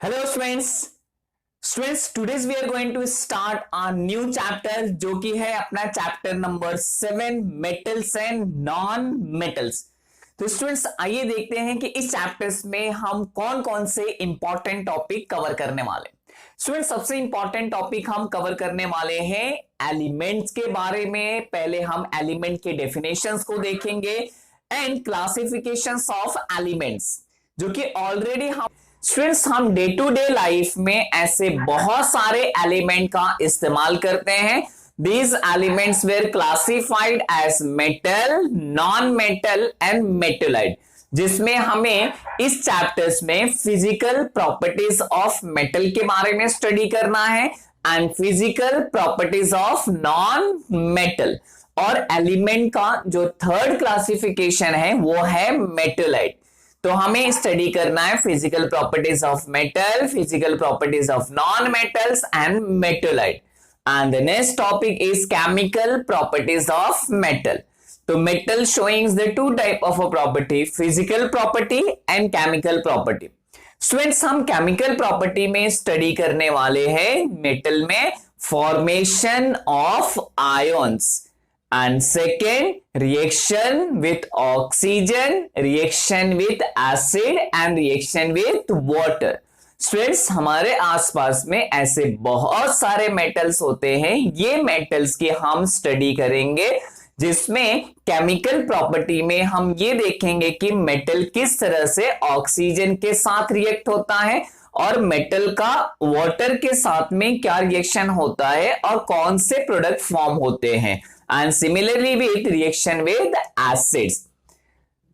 Hello students today's we are going to start a new chapter जो कि है अपना chapter number 7 metals and non metals. तो students आइए देखते हैं कि इस चैप्टर्स में हम कौन कौन से इंपॉर्टेंट टॉपिक कवर करने वाले। स्टूडेंट्स सबसे इंपॉर्टेंट टॉपिक हम कवर करने वाले हैं एलिमेंट्स के बारे में। पहले हम एलिमेंट के डेफिनेशंस को देखेंगे एंड क्लासिफिकेशंस ऑफ एलिमेंट्स जो कि ऑलरेडी हम स्टूडेंट्स हम डे टू डे लाइफ में ऐसे बहुत सारे एलिमेंट का इस्तेमाल करते हैं। These elements were classified as metal, non metal and metalloid, जिसमें हमें इस चैप्टर्स में फिजिकल प्रॉपर्टीज ऑफ मेटल के बारे में स्टडी करना है and physical properties of non metal. और एलिमेंट का जो थर्ड क्लासिफिकेशन है वो है मेटेलाइट। तो हमें स्टडी करना है physical properties of metal, physical properties of non metals and metalloid. And the next topic is chemical properties of metal. तो metal showing the two type of a property, physical property and chemical property. Students हम chemical property में study करने वाले हैं metal में formation of ions and second reaction with oxygen, reaction with acid and reaction with water। Students हमारे आसपास में ऐसे बहुत सारे मेटल्स होते हैं, ये मेटल्स की हम स्टडी करेंगे जिसमें केमिकल प्रॉपर्टी में हम ये देखेंगे कि मेटल किस तरह से ऑक्सीजन के साथ रिएक्ट होता है और मेटल का वाटर के साथ में क्या रिएक्शन होता है और कौन से प्रोडक्ट फॉर्म होते हैं, and similarly with reaction with acids।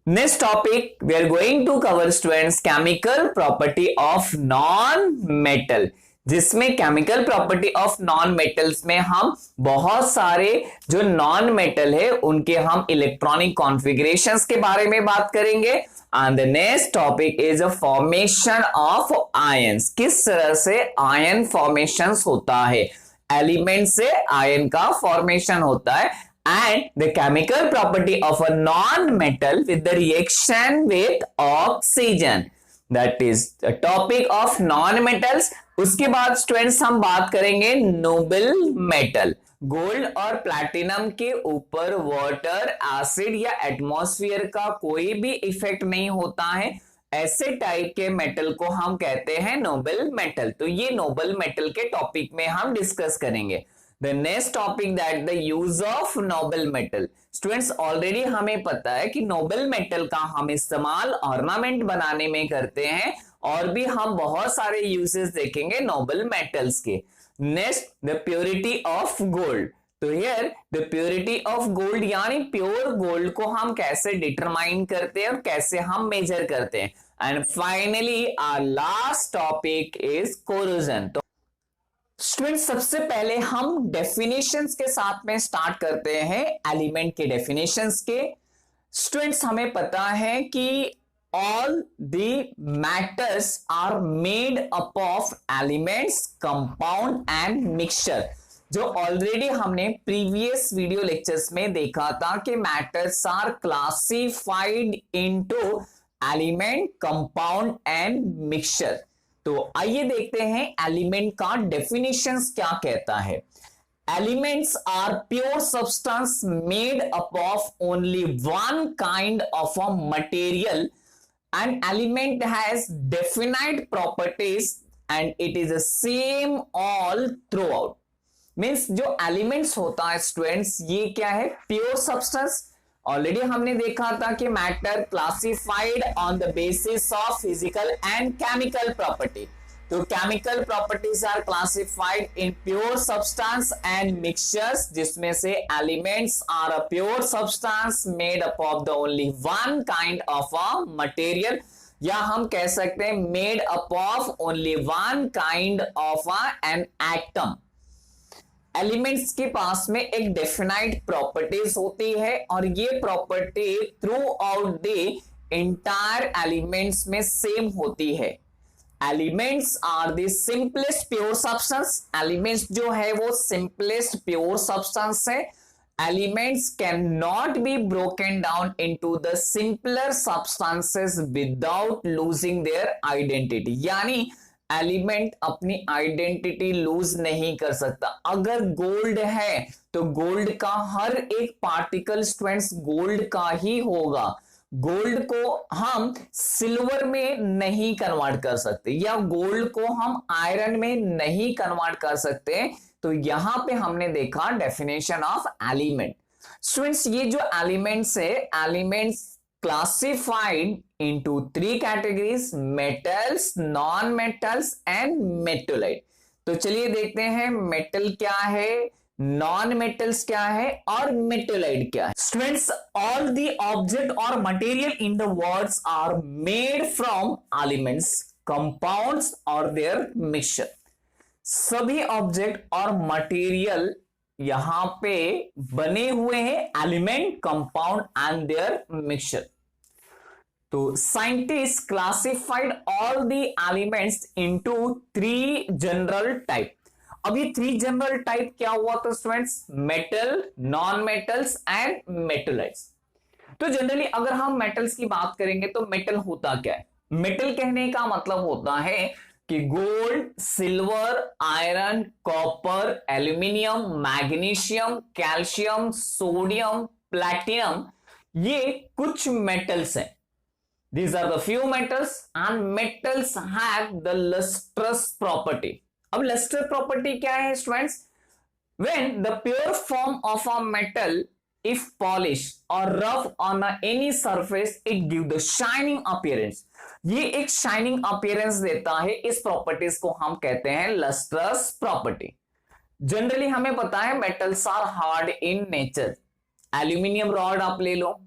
Next topic we are going to cover students chemical property of non-metal, जिसमें chemical property of non metals में हम बहुत सारे जो नॉन मेटल है उनके हम इलेक्ट्रॉनिक कॉन्फ़िगरेशंस के बारे में बात करेंगे। And the next topic is a formation of ions, किस तरह से आयन फॉर्मेशंस होता है, एलिमेंट से आयन का फॉर्मेशन होता है। And the chemical property of a non metal with the reaction with oxygen, that is the topic of non metals. उसके बाद स्टूडेंट्स हम बात करेंगे नोबल मेटल। गोल्ड और प्लैटिनम के ऊपर वाटर, एसिड या एटमॉस्फेयर का कोई भी इफेक्ट नहीं होता है, ऐसे टाइप के मेटल को हम कहते हैं नोबल मेटल। तो ये नोबल मेटल के टॉपिक में हम डिस्कस करेंगे। The next topic that the use of noble metal. Students already हमें पता है कि नोबल मेटल का हम इस्तेमाल ऑर्नामेंट बनाने में करते हैं और भी हम बहुत सारे यूजेस देखेंगे नोबल मेटल्स के। Next the purity of gold. तो here the purity of gold यानी प्योर गोल्ड को हम कैसे डिटरमाइन करते हैं और कैसे हम मेजर करते हैं। And finally our last topic is corrosion. तो स्टूडेंट्स सबसे पहले हम डेफिनेशंस के साथ में स्टार्ट करते हैं एलिमेंट के डेफिनेशंस के। स्टूडेंट्स हमें पता है कि all the matters are made up of elements, compound and mixture, जो ऑलरेडी हमने प्रीवियस वीडियो लेक्चर्स में देखा था कि matters are classified into element, compound and mixture. तो आइए देखते हैं एलिमेंट का डेफिनेशंस क्या कहता है। Elements are pure substance made up of only one kind of a material. An element has definite properties and it is the same all throughout। Means जो elements होता है स्टूडेंट्स ये क्या है, प्योर सब्सटेंस। ऑलरेडी हमने देखा था कि matter classified on the basis of physical and chemical property. तो chemical properties are classified in pure substance and mixtures, जिसमें से elements are a pure substance made up of the only one kind of a material, या हम कह सकते हैं made up of only one kind of an atom. Elements के पास में एक डेफिनाइट प्रॉपर्टीज होती है और ये property throughout the entire elements में सेम होती है। Elements are the simplest pure substance. Elements जो है वो सिंपलेस्ट प्योर सब्सटेंस है। Elements can not be broken down into the simpler substances without losing their identity, यानी element अपनी identity lose नहीं कर सकता। अगर गोल्ड है तो गोल्ड का हर एक पार्टिकल स्टूडेंट्स गोल्ड का ही होगा। गोल्ड को हम सिल्वर में नहीं कन्वर्ट कर सकते या गोल्ड को हम आयरन में नहीं कन्वर्ट कर सकते। तो यहां पे हमने देखा डेफिनेशन ऑफ एलिमेंट। स्टूडेंट्स ये जो एलिमेंट्स है, elements classified into three categories: metals, non-metals and metalloid। तो चलिए देखते हैं मेटल क्या है, नॉन मेटल्स क्या है और मेटेलाइड क्या है। स्टूडेंट्स ऑल द ऑब्जेक्ट और material in the world are made from elements, compounds और देयर मिक्सचर। सभी ऑब्जेक्ट और मटेरियल यहां पे बने हुए हैं element, compound and their mixture. तो scientist classified all the elements into 3 general type. अब ये 3 जनरल टाइप क्या हुआ तो students, metal, non metals and metalloids. तो जनरली अगर हम मेटल्स की बात करेंगे तो मेटल होता क्या है? मेटल कहने का मतलब होता है कि gold, silver, iron, copper, aluminium, magnesium, calcium, sodium, platinum, ये कुछ मेटल्स हैं। These are the few metals and metals have the lustrous property। अब luster property क्या है students? When the pure form of a metal if polished or rough on any surface it gives the shining appearance। ये एक shining appearance देता है। इस properties को हम कहते हैं लस्ट्रस प्रॉपर्टी। जनरली हमें पता है metals are hard in nature. Aluminium rod आप ले लो,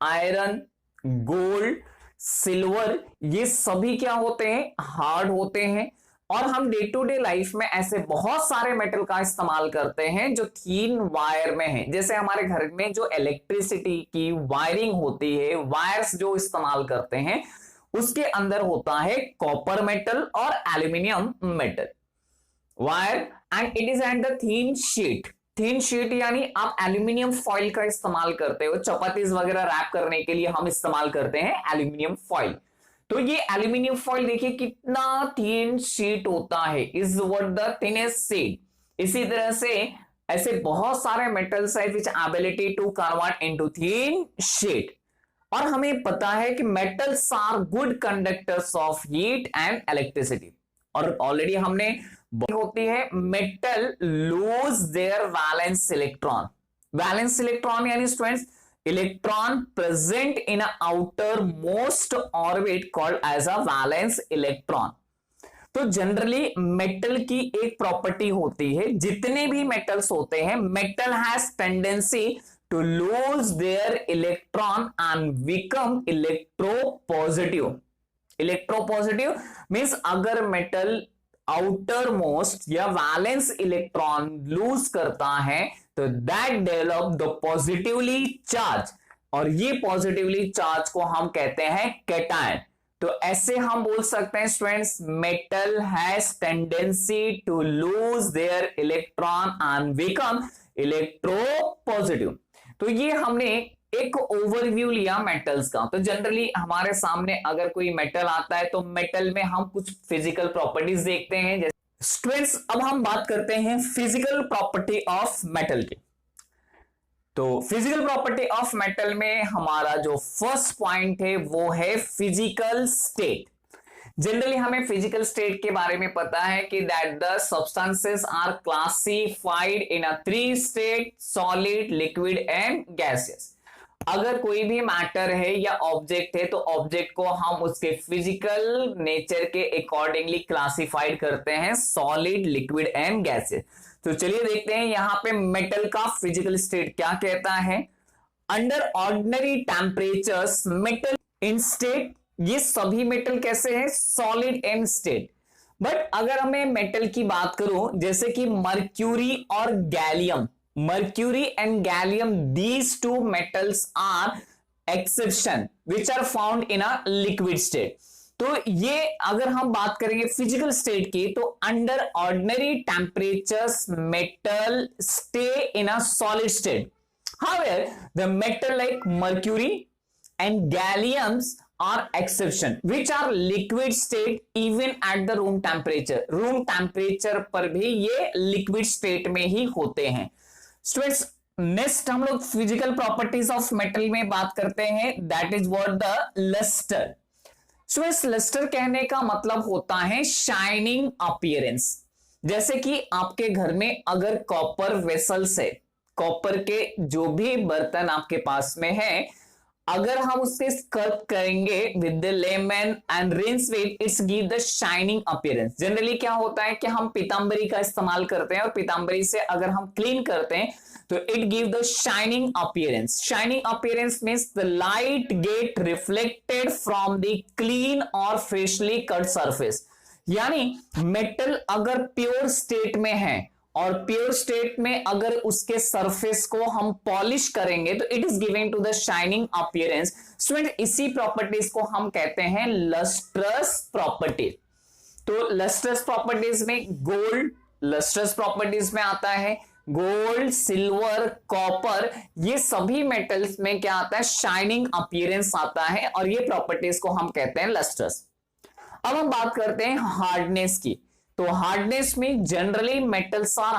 आयरन, गोल्ड, सिल्वर, ये सभी क्या होते हैं? हार्ड होते हैं। और हम डे टू डे लाइफ में ऐसे बहुत सारे मेटल का इस्तेमाल करते हैं जो थिन वायर में है। जैसे हमारे घर में जो इलेक्ट्रिसिटी की वायरिंग होती है, वायर्स जो इस्तेमाल करते हैं, उसके अंदर होता है कॉपर मेटल और aluminium metal wire and it is and the thin sheet. Thin sheet यानी आप एल्यूमिनियम फॉइल का इस्तेमाल करते हो, चपातीज वगैरह रैप करने के लिए हम इस्तेमाल करते हैं एल्यूमिनियम फॉइल। तो ये एल्यूमिनियम फॉइल देखिए कितना थिन शीट होता है, is what the thinnest sheet. इसी तरह से ऐसे बहुत सारे मेटल्स है which ability to convert into thin sheet. और हमें पता है कि metals are good conductors of heat and electricity. और ऑलरेडी हमने होती है metal lose their valence electron. Valence electron यानी students electron present in outermost orbit called as a valence electron. तो जनरली मेटल की एक प्रॉपर्टी होती है, जितने भी मेटल्स होते हैं, metal has tendency to lose their electron and become electropositive। electropositive means अगर मेटल आउटर मोस्ट या वैलेंस इलेक्ट्रॉन लूज करता है तो that develop the positively charge, और ये पॉजिटिवली चार्ज को हम कहते हैं कैटायन। तो ऐसे हम बोल सकते हैं students, metal has tendency to lose their electron and become electropositive. तो ये हमने एक ओवरव्यू लिया मेटल्स का। तो जनरली हमारे सामने अगर कोई मेटल आता है तो मेटल में हम कुछ फिजिकल प्रॉपर्टीज देखते हैं। जैसे स्टूडेंट्स अब हम बात करते हैं फिजिकल प्रॉपर्टी ऑफ मेटल की। तो फिजिकल प्रॉपर्टी ऑफ मेटल में हमारा जो फर्स्ट पॉइंट है वो है फिजिकल स्टेट। जनरली हमें फिजिकल स्टेट के बारे में पता है कि that the substances are classified in a 3 state: solid, liquid and gaseous. अगर कोई भी मैटर है या ऑब्जेक्ट है तो ऑब्जेक्ट को हम उसके फिजिकल नेचर के अकॉर्डिंगली क्लासिफाइड करते हैं: सॉलिड, लिक्विड एंड गैसियस। तो चलिए देखते हैं यहां पे मेटल का फिजिकल स्टेट क्या कहता है। अंडर ऑर्डिनरी टेम्परेचर्स मेटल इन स्टेट, ये सभी मेटल कैसे हैं? Solid and state. बट अगर हमें मेटल की बात करूं जैसे कि मर्क्यूरी और gallium, mercury and gallium, these two metals are exception which are found in a liquid state. तो ये अगर हम बात करेंगे फिजिकल स्टेट की तो under ordinary temperatures metal stay in a solid state. However the metal like mercury and galliums are exception which are liquid state even at the room temperature. room temperature पर भी ये liquid state में ही होते हैं. Students next हम लोग physical properties of metal में बात करते हैं, that is what the lustre. Students lustre कहने का मतलब होता है शाइनिंग अपीयरेंस. जैसे कि आपके घर में अगर कॉपर वेसल्स है, कॉपर के जो भी बर्तन आपके पास में है, अगर हम उससे स्क्रब करेंगे with the lemon and rinse with its give the shining appearance. Generally क्या होता है कि हम पीतांबरी का इस्तेमाल करते हैं और पीतांबरी से अगर हम क्लीन करते हैं तो it give the shining appearance. Shining appearance means the light gate reflected from the clean और फ्रेशली कट सरफेस. यानी मेटल अगर प्योर स्टेट में है और प्योर स्टेट में अगर उसके सरफेस को हम पॉलिश करेंगे तो it is giving to the shining appearance. Student इसी प्रॉपर्टीज को हम कहते हैं लस्ट्रस प्रॉपर्टी. तो लस्ट्रस प्रॉपर्टीज में गोल्ड लस्ट्रस प्रॉपर्टीज में आता है, गोल्ड, सिल्वर, कॉपर, ये सभी मेटल्स में क्या आता है, शाइनिंग अपीयरेंस आता है और ये प्रॉपर्टीज को हम कहते हैं लस्ट्रस. अब हम बात करते हैं हार्डनेस की. तो हार्डनेस में generally metals are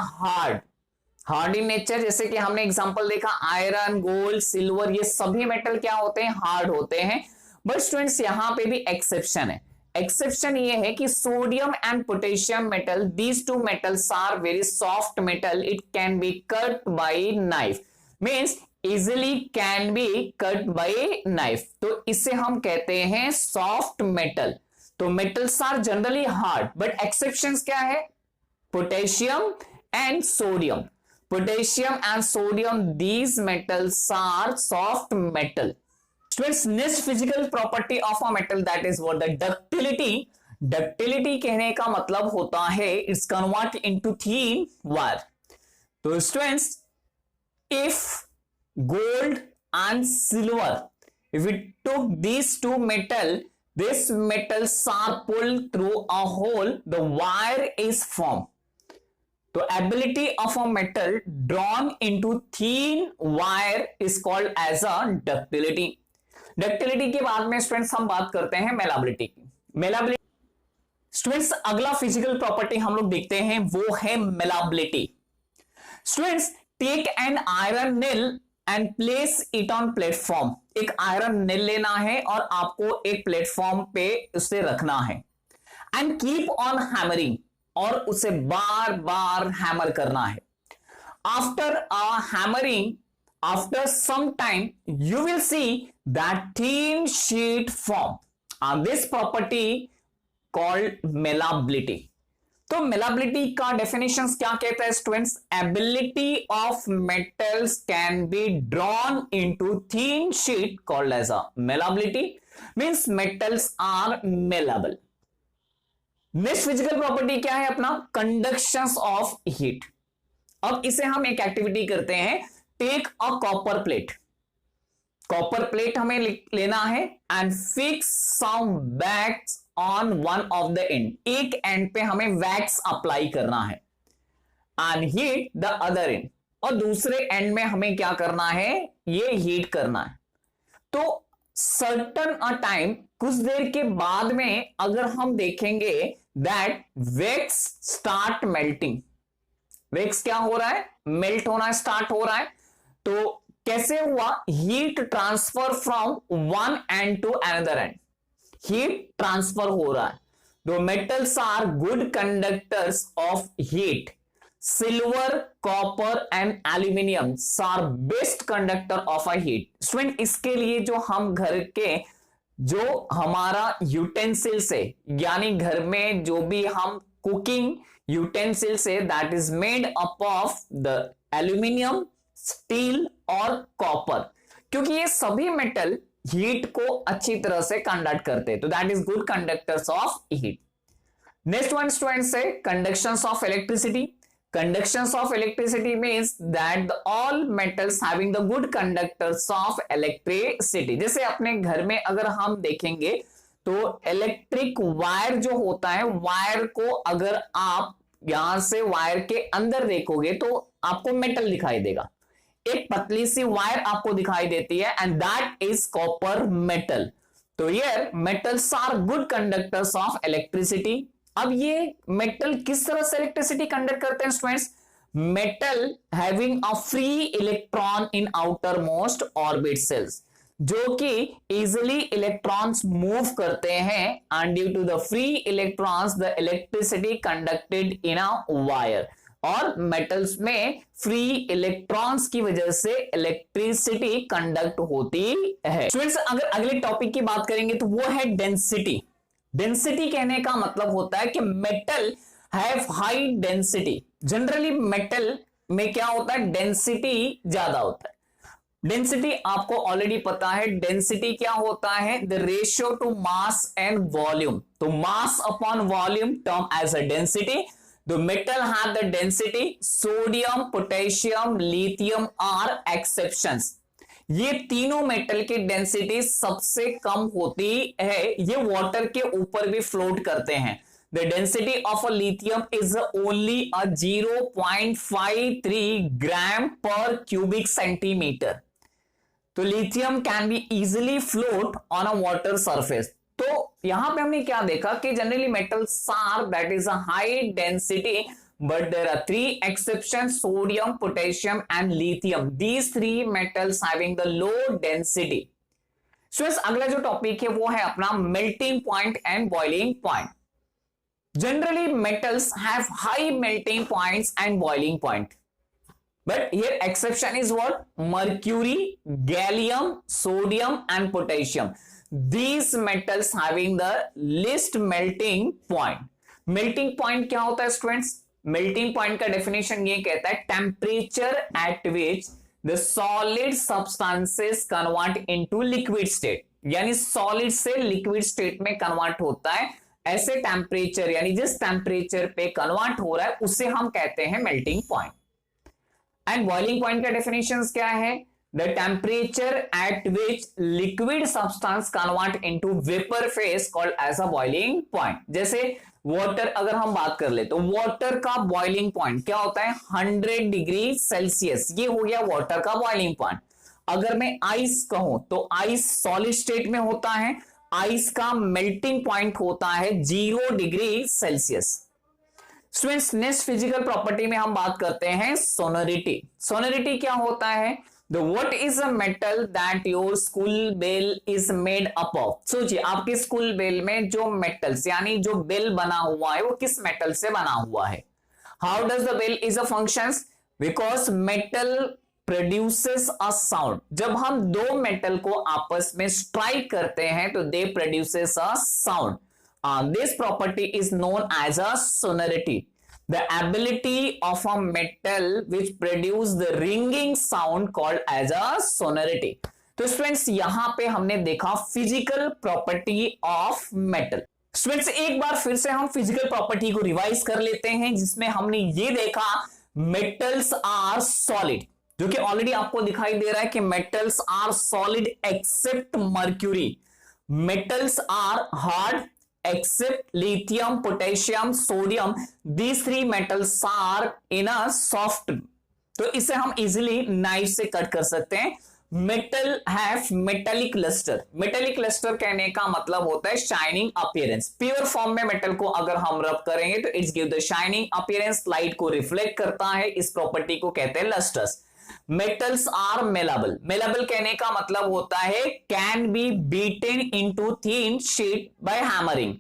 hard in nature. जैसे कि हमने एग्जांपल देखा आयरन, गोल्ड, सिल्वर, ये सभी मेटल क्या होते हैं, हार्ड होते हैं. बट स्टूडेंट्स यहां पे भी एक्सेप्शन है. एक्सेप्शन ये है कि sodium and potassium metal, these two metals are very soft metal. It can be cut by knife, means easily can be cut by knife. तो इसे हम कहते हैं सॉफ्ट मेटल. तो metals are generally hard but exceptions क्या है, potassium and sodium. Potassium and sodium, these metals are soft metal. Students next physical property of a metal that is what the ductility. Ductility कहने का मतलब होता है its convert into thin wire. तो students if gold and silver, if we took these two metal, these metals are pulled through a hole, the wire is formed. तो ability of a metal drawn into thin wire is called as a ductility. Ductility के बाद में students हम बात करते हैं malleability की. Malleability students अगला फिजिकल प्रॉपर्टी हम लोग देखते हैं वो है malleability. Students take an iron nail and place it on platform. एक आयरन नेल लेना है और आपको एक प्लेटफॉर्म पे उसे रखना है एंड कीप ऑन हैमरिंग, और उसे बार बार हैमर करना है. After a hammering, after some time you will see that thin sheet form, and this property called malleability. तो malleability का definitions क्या कहता है students, ability of metals can be drawn into thin sheet called as a malleability, means metals are malleable. Next physical property क्या है अपना, कंडक्शंस of heat. अब इसे हम एक एक्टिविटी करते हैं, take a copper plate. Copper plate हमें लेना है and fix some wax on one of the end. एक एंड पे हमें वैक्स अप्लाई करना है and heat the other end, और दूसरे एंड में हमें क्या करना है, ये हीट करना है. तो सर्टन अ टाइम, कुछ देर के बाद में अगर हम देखेंगे that wax start melting. Wax क्या हो रहा है, मेल्ट होना स्टार्ट हो रहा है. तो कैसे हुआ, heat transfer from one end to another end. Heat transfer हो रहा है. दो metals are good conductors of heat. Silver, copper and aluminium are best conductor of a heat. Student इसके लिए जो हम घर के जो हमारा यूटेंसिल्स है, यानी घर में जो भी हम कुकिंग यूटेंसिल्स है, that is made up of the aluminium, steel और कॉपर, क्योंकि ये सभी मेटल हीट को अच्छी तरह से कंडक्ट करते हैं. तो that is good conductors of heat. Next one students है conductions of electricity. Conductions of electricity means that all metals having the good conductors of electricity. जैसे अपने घर में अगर हम देखेंगे तो इलेक्ट्रिक वायर जो होता है, वायर को अगर आप यहां से वायर के अंदर देखोगे तो आपको मेटल दिखाई देगा. एक पतली सी वायर आपको दिखाई देती है and that is copper metal. तो here metals are good conductors of electricity. अब ये मेटल किस तरह से इलेक्ट्रिसिटी कंडक्ट करते हैं students? Metal having a free electron in outermost orbit shells, जो कि इजिली इलेक्ट्रॉन्स मूव करते हैं, and due to the free electrons the electricity conducted in a wire. और मेटल्स में फ्री इलेक्ट्रॉन्स की वजह से इलेक्ट्रिसिटी कंडक्ट होती है। स्टूडेंट्स अगर अगले टॉपिक की बात करेंगे तो वो है डेंसिटी। डेंसिटी कहने का मतलब होता है कि metal have high density. Generally metal में क्या होता है? डेंसिटी ज्यादा होता है। डेंसिटी आपको ऑलरेडी पता है, डेंसिटी क्या होता है? The ratio to mass and volume. तो mass upon volume term as a density. The metal have the density, sodium, potassium, lithium are exceptions। ये तीनों मेटल की डेंसिटी सबसे कम होती है। ये वाटर के ऊपर भी फ्लोट करते हैं। The density of a lithium is only a 0.53 gram per cubic centimeter। तो lithium can be easily float on a water surface. तो यहां पे हमने क्या देखा कि generally metals are that is a high density, but there are three exception, sodium, potassium and lithium. These three metals having the low density. Students अगला जो topic है वो है अपना melting point and boiling point. Generally metals have high melting points and boiling point, but here exception is what? Mercury, gallium, sodium and potassium. These metals having the least melting point। melting point क्या होता है students? melting point का definition ये कहता है temperature at which the solid substances convert into liquid state। यानी solid से liquid state में convert होता है, ऐसे temperature यानी जिस temperature पे convert हो रहा है उसे हम कहते हैं melting point। And boiling point का डेफिनेशन क्या है? The temperature at which liquid substance convert into vapour phase called as a boiling point. जैसे वाटर अगर हम बात कर ले तो वाटर का बॉइलिंग पॉइंट क्या होता है? 100 डिग्री सेल्सियस। ये हो गया वाटर का बॉइलिंग पॉइंट। अगर मैं आइस कहूं तो आइस सॉलिड स्टेट में होता है, आइस का मेल्टिंग पॉइंट होता है 0 degree Celsius. Students next physical property में हम बात करते हैं सोनोरिटी। सोनोरिटी क्या होता है? The what is a metal that your school bell is made up of. सोचिए आपके स्कूल बेल में जो मेटल्स यानी जो बेल बना हुआ है वो किस मेटल से बना हुआ है? How does the bell is a functions? Because metal produces a sound. जब हम दो मेटल को आपस में स्ट्राइक करते हैं तो दे produces a sound. This property is known as a sonority, the ability of a metal which produce the ringing sound called as a sonority। तो स्टूडेंट्स यहां पे हमने देखा physical property of metal. Students एक बार फिर से हम फिजिकल प्रॉपर्टी को रिवाइज कर लेते हैं, जिसमें हमने ये देखा मेटल्स आर सॉलिड, जो कि ऑलरेडी आपको दिखाई दे रहा है कि metals are solid except mercury. Metals are hard except lithium, potassium, sodium। These three metals are in a soft। तो इसे हम इजिली नाइफ से कट कर सकते हैं। Metal have metallic lustre. Metallic lustre कहने का मतलब होता है शाइनिंग अपीयरेंस। प्योर फॉर्म में मेटल को अगर हम रब करेंगे तो it's give the shining appearance, light को रिफ्लेक्ट करता है। इस प्रॉपर्टी को कहते हैं लस्टर्स। Metals are मेलाबल। मेलाबल कहने का मतलब होता है can be beaten into thin sheet by hammering.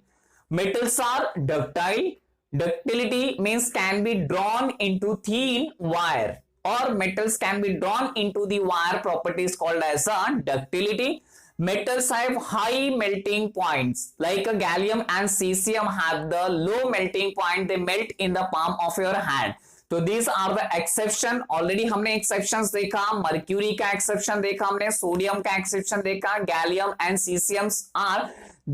Metals are ductile. Ductility means can be drawn into thin wire, और metals can be drawn into the wire property is called as a ductility। Metals have high melting points like a gallium and cesium have the low melting point, they melt in the palm of your hand। तो these are the exception। Already हमने exceptions देखा, mercury का exception देखा हमने, sodium का exception देखा, gallium and cesium are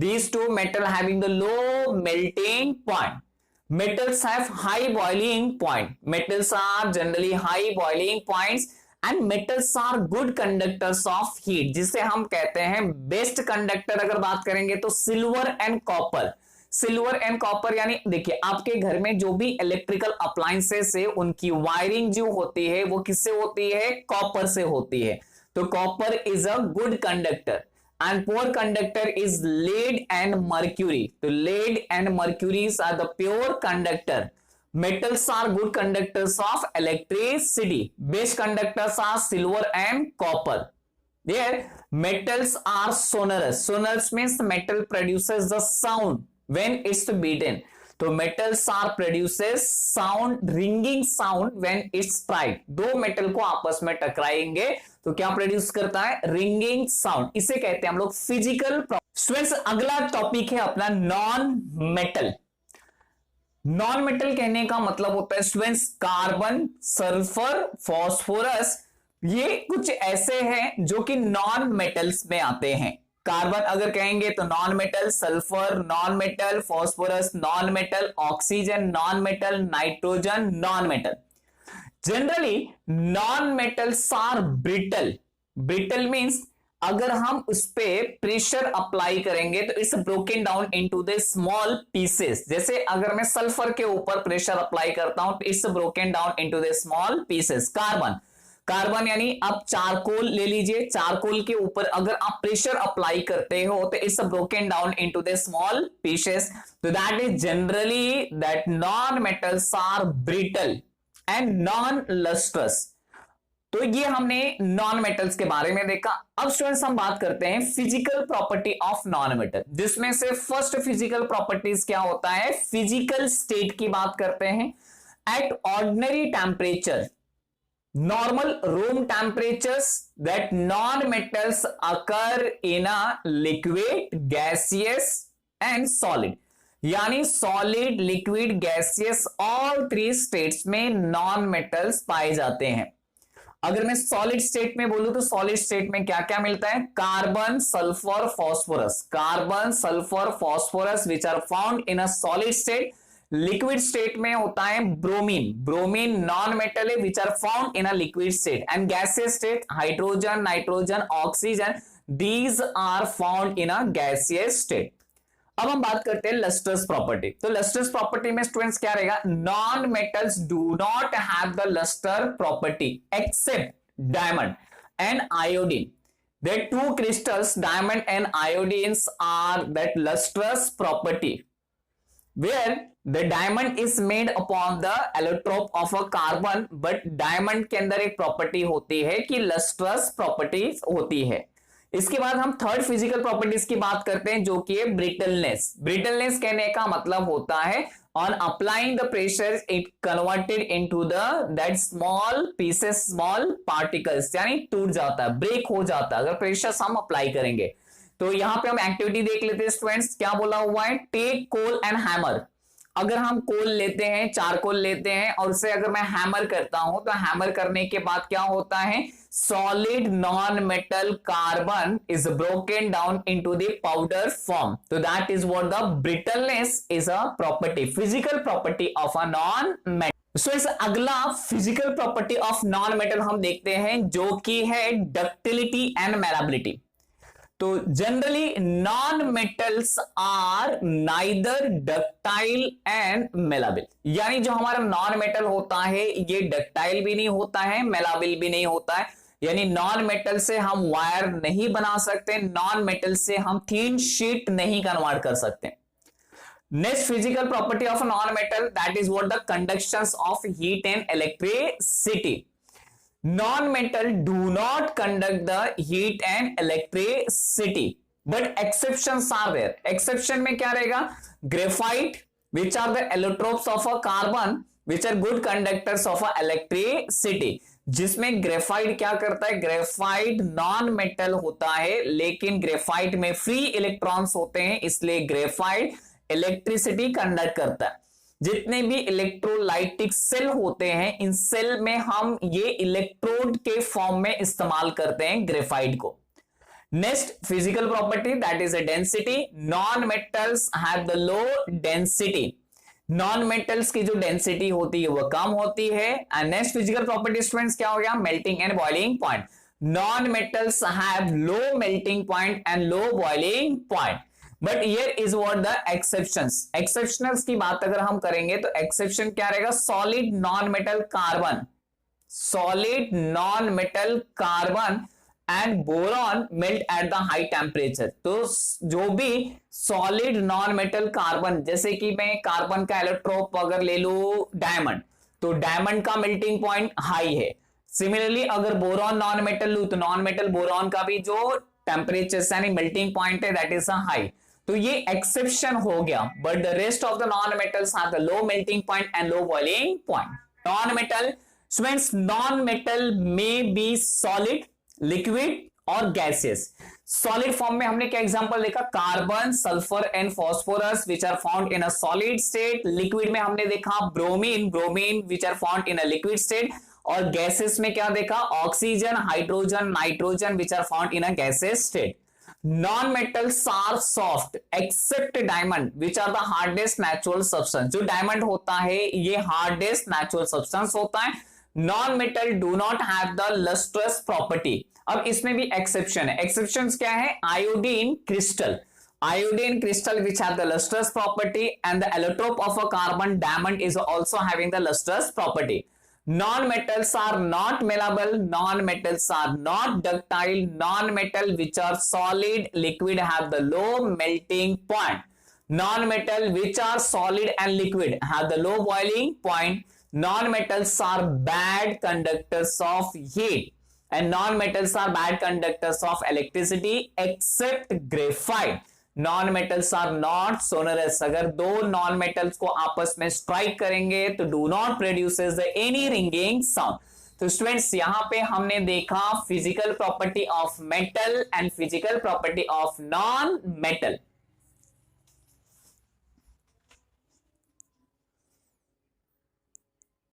these two metal having the low melting point। Metals have high boiling point। Metals are generally high boiling points and metals are good conductors of heat, जिसे हम कहते हैं best conductor. अगर बात करेंगे तो silver and copper. Silver and copper यानी देखिए आपके घर में जो भी इलेक्ट्रिकल अप्लायंसेस है उनकी वायरिंग जो होती है वो किससे होती है? कॉपर से होती है। तो copper is a good conductor and poor conductor is lead and mercury. So lead and mercuries are the pure conductor. Metals are good conductors of electricity. Best conductors are silver and copper. There, metals are sonorous. Sonorous means the metal produces the sound when it's beaten. तो metals are produces sound, ringing sound when it's strike. दो metal को आपस में टकराएंगे तो क्या produce करता है? Ringing sound. इसे कहते हैं हम लोग फिजिकल. स्टूडेंट्स, अगला टॉपिक है अपना नॉन मेटल. नॉन मेटल कहने का मतलब होता है स्टूडेंट्स कार्बन, सल्फर, फास्फोरस. ये कुछ ऐसे हैं जो कि नॉन मेटल्स में आते हैं. कार्बन अगर कहेंगे तो non metal, sulphur non metal, phosphorus non metal, oxygen non metal, nitrogen non metal. Generally non metals are brittle. Brittle means अगर हम उस पे प्रेशर अप्लाई करेंगे तो it's broken down into the small pieces. जैसे अगर मैं सल्फर के ऊपर प्रेशर अप्लाई करता हूं तो it's broken down into the small pieces. Carbon यानी आप चारकोल ले लीजिए. चारकोल के ऊपर अगर आप प्रेशर अप्लाई करते हो तो it's broken down into the small pieces. तो that is generally that non metals are brittle and non lustrous. तो ये हमने नॉन मेटल्स के बारे में देखा. अब स्टूडेंट्स हम बात करते हैं physical property of non metal, जिसमें से फर्स्ट फिजिकल प्रॉपर्टीज क्या होता है? फिजिकल स्टेट की बात करते हैं. At ordinary temperature, normal room temperatures, that non-metals occur in a liquid, gaseous and solid. यानी solid, liquid, gaseous all three states में non-metals पाए जाते हैं. अगर मैं solid state में बोलूं तो solid state में क्या क्या मिलता है? Carbon, sulphur, phosphorus. Carbon, sulphur, phosphorus which are found in a solid state. Liquid state में होता है ब्रोमीन. ब्रोमीन नॉन मेटल है which are found in a liquid state. And gaseous state hydrogen, nitrogen, oxygen, these are found in a gaseous state. अब हम बात करते हैं lustrous property. तो लस्ट्रस प्रॉपर्टी में स्टूडेंट्स क्या रहेगा? Non metals do not have the lustre property accept diamond and iodine. The two crystals, diamond and iodines, are that lustrous property, where the diamond is made upon the allotrope of a carbon. But diamond के अंदर एक property होती है कि lustrous properties होती है. इसके बाद हम थर्ड फिजिकल प्रॉपर्टीज की बात करते हैं जो कि है ब्रिटलनेस. ब्रिटलनेस कहने का मतलब होता है on applying the pressure it converted into the that small pieces, small particles, यानी टूट जाता है, ब्रेक हो जाता है अगर प्रेशर हम अप्लाई करेंगे. तो यहां पे हम एक्टिविटी देख लेते हैं स्टूडेंट्स. क्या बोला हुआ है? Take coal and hammer. अगर हम कोल लेते हैं, चारकोल लेते हैं और उसे अगर मैं हैमर करता हूं तो हैमर करने के बाद क्या होता है? Solid non metal carbon is broken down into the powder form. तो that is what the brittleness is a property, physical property of a non metal. So इस अगला physical property of non metal हम देखते हैं जो कि है ductility and malleability. तो generally non metals are neither ductile and malleable. यानी जो हमारा नॉन मेटल होता है ये डक्टाइल भी नहीं होता है, मेलाबिल भी नहीं होता है. यानी नॉन मेटल से हम वायर नहीं बना सकते, नॉन मेटल से हम थीन शीट नहीं कन्वर्ट कर सकते. Next physical property of non metal, that is what the conductions of heat and electricity. Non-metal do not conduct the heat and electricity, but exceptions are there. Exception में क्या रहेगा? Graphite, which are the allotropes of a carbon, which are good conductors of a electricity. जिसमें graphite क्या करता है? Graphite non metal होता है लेकिन ग्रेफाइट में फ्री इलेक्ट्रॉन्स होते हैं, इसलिए ग्रेफाइट इलेक्ट्रिसिटी कंडक्ट करता है. जितने भी इलेक्ट्रोलाइटिक सेल होते हैं इन सेल में हम ये इलेक्ट्रोड के फॉर्म में इस्तेमाल करते हैं ग्रेफाइट को. Next physical property that is a density. Non metals have the low density. Non metals की जो डेंसिटी होती है वो कम होती है. And next physical property students क्या हो गया? Melting and boiling point. Non metals have low melting point and low boiling point. But here is what the exceptions. Exceptionals की बात अगर हम करेंगे तो एक्सेप्शन क्या रहेगा? Solid non metal carbon. Solid non metal carbon and boron melt at the high temperature. तो जो भी सॉलिड नॉन मेटल कार्बन, जैसे कि मैं कार्बन का इलेक्ट्रोप अगर ले लू डायमंड, तो डायमंड का मेल्टिंग पॉइंट हाई है। सिमिलरली अगर बोरॉन नॉन मेटल लू तो नॉन मेटल बोरॉन का भी जो टेम्परेचर यानी मेल्टिंग पॉइंट है दैट इज हाई। तो ये एक्सेप्शन हो गया, but the rest of the non metals are the low melting point and low boiling point. Non metal, students non metal में बी सॉलिड, लिक्विड और गैसेस। सॉलिड फॉर्म में हमने क्या एग्जांपल देखा, carbon, sulphur and phosphorus which are found in a solid state. Liquid में हमने देखा bromine, bromine which are found in a liquid state. और गैसेस में क्या देखा, oxygen, hydrogen, nitrogen which are found in a gases state. Non-metals are soft except diamond which are the hardest natural substance। जो diamond होता है ये hardest natural substance होता है। Non metal do not have the lustrous property. अब इसमें भी exception है। एक्सेप्शंस क्या है, iodine crystal, iodine crystal which have the lustrous property and the allotrope of a carbon diamond is also having the lustrous property। Non-metals are not malleable, non-metals are not ductile, non-metal which are solid, liquid have the low melting point। Non-metal which are solid and liquid have the low boiling point। Non-metals are bad conductors of heat and non-metals are bad conductors of electricity except graphite। Non metals are not sonorous. अगर दो non metals को आपस में strike करेंगे तो do not produces the any ringing sound. तो students यहां पे हमने देखा physical property of metal and physical property of non metal.